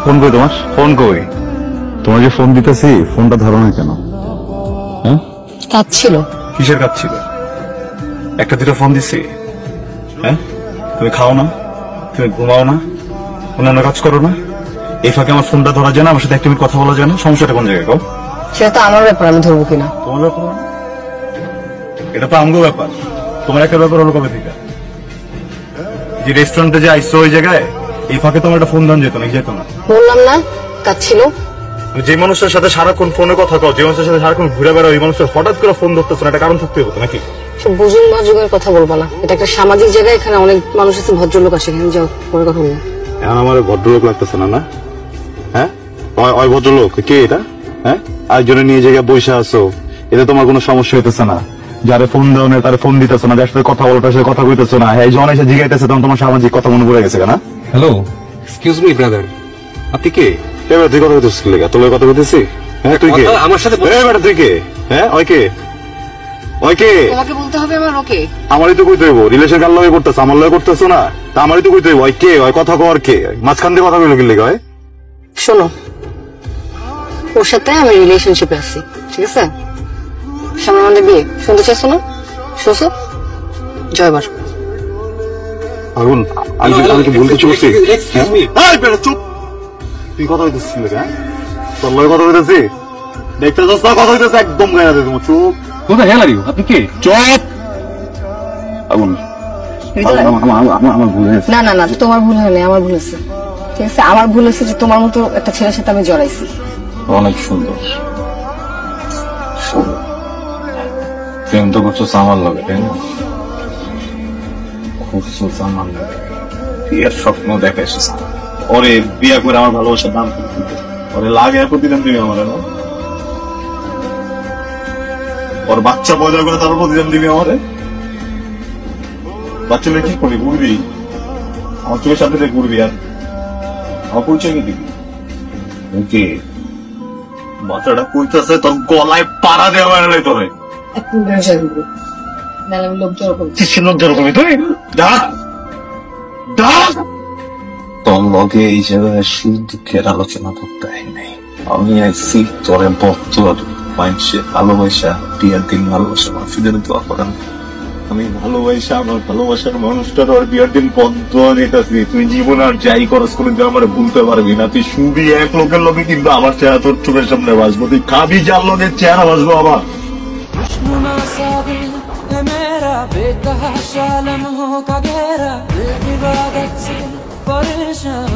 Phone কই তোমার? Phone কই? তোমার যে ফোন দিতেছি ফোনটা ধরো না কেন? হ্যাঁ, কাজ ছিল। কিসের কাজ ছিল? একটা দুটো ফোন দিছি? হ্যাঁ, তুমি খাও না, তুমি ঘুমাও না, অন্যান্য কাজ করো না, এই ফাঁকে আমার ফোনটা ধরা যায় না, আমার সাথে একটা মিনিট কথা বলা যায় না, সমস্যাটা কোন জায়গায়? সেটা তো আমার ব্যাপার, আমি ধরবো কিনা। তোমার ব্যাপার না? এটা তো আমগো ব্যাপার। তোমার একটা ব্যাপার হলো কবে থেকে? যে রেস্টুরেন্টে যে আইসো ওই জায়গায় এই ফাঁকে তোমার একটা ফোন দান যেত না, যেত না? বললাম না কাজ ছিল। যে মানুষের সাথে সারাক্ষণ ফোনে কথা কও, যে মানুষের সাথে সারাক্ষণ ঘুরে বেড়াও, ওই মানুষের হঠাৎ করে ফোন ধরতেছে না, একটা কারণ থাকতে হতো নাকি? সব বুঝুন বাজুগের কথা বলবা না, এটা একটা সামাজিক জায়গা, এখানে অনেক মানুষ আছে, ভদ্রলোক আসে, এখানে যাও পরে কথা বলবো। এখন আমার ভদ্রলোক লাগতেছে না, না? হ্যাঁ, ওই ভদ্রলোক কে এটা? হ্যাঁ, আরেকজনে নিয়ে জায়গায় বসে আছো, এতে তোমার কোনো সমস্যা হইতেছে না? যারে ফোন দাও না তারে ফোন দিতেছো না, যার সাথে কথা বলো তার সাথে কথা কইতেছো না, এই যখন এসে জিগাইতেছে তখন তোমার সামাজিক কথা মনে পড়ে গেছে কেন? হ্যালো, এক্সকিউজ মি ব্রাদার, আপনি কে? এবার তুই কথা কইতেছিস কি লেগে? তোর লগে কথা কইতেছি? হ্যাঁ, তুই কে? আমার সাথে এবার তুই কে? হ্যাঁ, ওই কে? ওই কে? তোমাকে বলতে হবে আমার ওকে। আমারই তো কইতে হইব, রিলেশন কার লগে করতেছ, আমার লগে করতেছো না, তা আমারই তো কইতে হইব। ওই কে? ওই কথা কর কে? মাঝখান দিয়ে কথা কইলো কি লেগে? হয় শোনো, ওর সাথে আমি রিলেশনশিপে আছি, ঠিক আছে? সামনে আমাদের বিয়ে, শুনতে চাচ্ছ না? শুনছো? জয়বার। আগুন, আমি কি বলতে চলছি? Excuse me. এই বেটা চুপ! তুই কথা কইতেছিস কি লেগে? তোর লগে কথা কইতেছি? দেখতে যাস না কথা কইতেছে, একদম গায়ে দে তোমার। চুপ! কোথায় হেল আর ইউ? আপনি কে? চুপ! আগুন, আমার ভুল হয়েছে। না না না, তোমার ভুল হয়নি, আমার ভুল হয়েছে, ঠিক আছে? আমার ভুল হয়েছে যে তোমার মতো একটা ছেলের সাথে আমি জড়াইছি। অনেক সুন্দর। প্রেম তো করছো আমার লগে, তাই না? করছো আমার লগে, বিয়ের স্বপ্ন দেখা এসেছে। ওরে বিয়ে করে আমার ভালোবাসার দাম দিতে, ওরে লাগে প্রতিদিন তুমি আমার, না? ওর বাচ্চা পয়দা করে তার প্রতিদিন দিবি আমারে? বাচ্চা মেয়ে কি করবি? ঘুরবি আমার চোখের সাথে দিয়ে ঘুরবি, আর আমার পরিচয় কি দিবি? ওকে, বাচ্চাটা কইতেছে তোর গলায় পাড়া দেওয়া নাই তোরে। এখন ব্যবসা করবো, নাহলে আমি লোক জড়ো করবো। কিসের লোক জড়ো করবি তুই? ডাক ডাক! তোর লগে এই জায়গায় সুখ দুঃখের আলোচনা করতে হয় নাই। আমি আইসি তোরে বর্তমান মানুষে ভালোবাসা বিয়ার দিন ভালোবাসা মানুষদের দোয়া করেন। আমি ভালোবাসা আমার ভালোবাসার মানুষটার আর বিয়ার দিন পদ্ম নিতেছি। তুই জীবন আর যাই করস কোনদিন আমার ভুলতে পারবি না। তুই শুবি এক লোকের লোকে, কিন্তু আমার চেহারা তোর চোখের সামনে বাসবো। তুই খাবি যার লোকের চেহারা বাসবো আমার। मेरा बेतहाशा लम्हों का गहरा दिल इबादत से परेशान